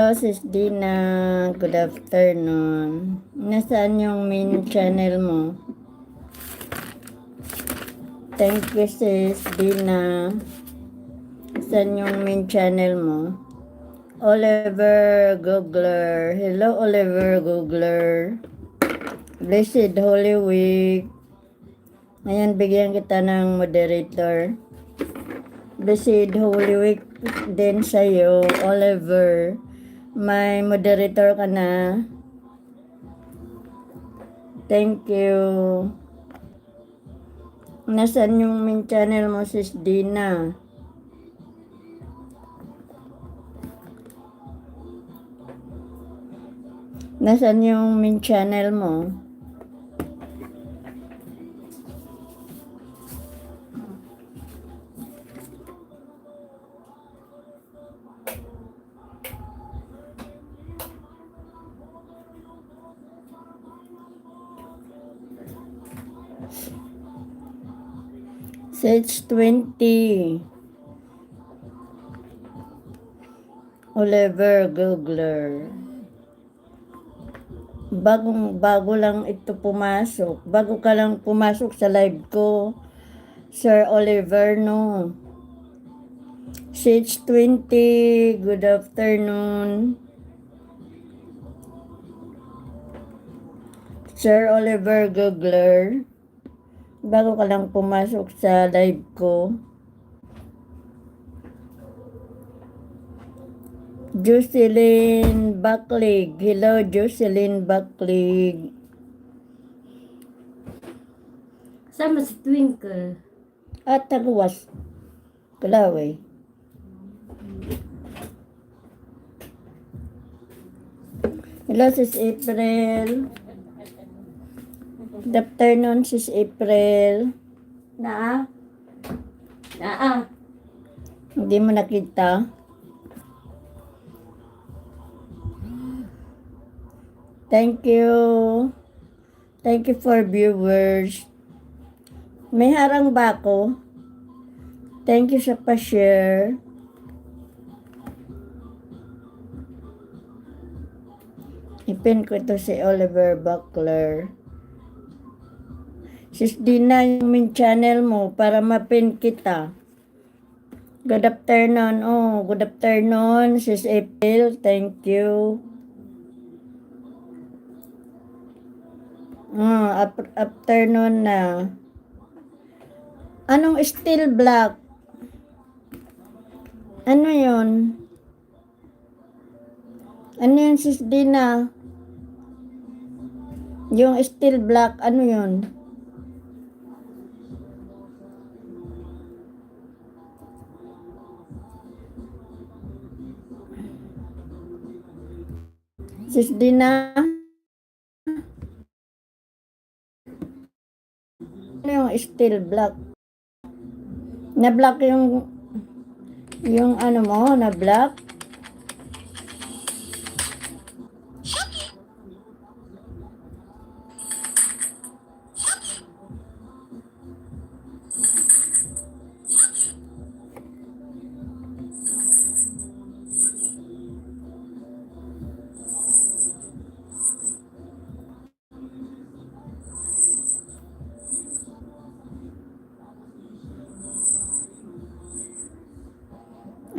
Sis Dina, good afternoon. Nasaan yung main channel mo? Thank you, Sis Dina. Nasaan yung main channel mo? Oliver Googler. Hello, Oliver Googler. Blessed Holy Week. Ngayon, bigyan kita ng moderator. Blessed Holy Week din sa'yo, Oliver. May moderator ka na. Thank you. Nasaan yung main channel mo, Sis Dina? Nasaan yung main channel mo? Sage 20. Oliver Googler. Bago lang ito pumasok. Bago ka lang pumasok sa live ko, Sir Oliver, no? Sage 20. Good afternoon. Sir Oliver Googler. Bago ka lang pumasok sa live ko. Jocelyn Baklig. Hello, Jocelyn Baklig. Sama si Twinkle. At tagawas. Kalaway. Hello, Sis April. Good afternoon, Sis April. Naa. Hindi mo nakita? Thank you. Thank you for viewers. May harang ba ako? Thank you sa pa-share. Ipin ko ito si Oliver Buckler. Sis Dina, yung main channel mo para mapin kita. Good afternoon. Oh, good afternoon, Sis April. Thank you. Afternoon na. Anong steel black? Ano yun? Ano yun, Sis Dina? Yung steel black, ano yun? Sis Dina? Ano yung steel black? Na-black yung ano mo, na-black?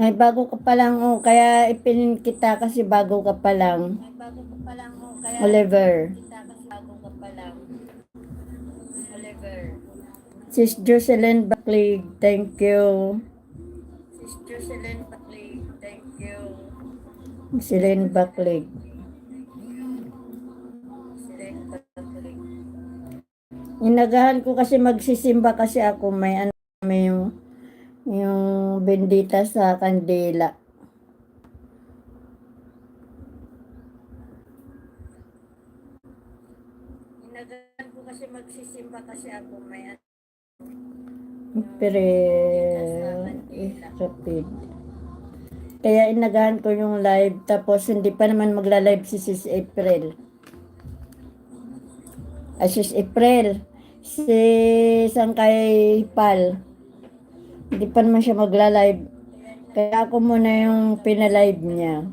Ay, bago ka pa lang, oh. Kaya ipinin kita kasi bago ka pa lang. Ay, bago ko pa lang ho. Kaya Oliver. kita kasi bago ka pa lang. Oliver. Sis Jocelyn Baklig, thank you. Sis Jocelyn Baklig. Thank you. Jocelyn Baklig. Jocelyn Baklig. Inagahan ko kasi magsisimba kasi ako may yung bendita sa kandila. Inagahan ko kasi magsisimba kasi ako may Pero rapid. Kaya inagahan ko yung live tapos hindi pa naman magla-live si Sis April. Sis April. Si Sangkay Pal. Hindi pa naman siya magla-live. Kaya ako muna yung pinalive niya.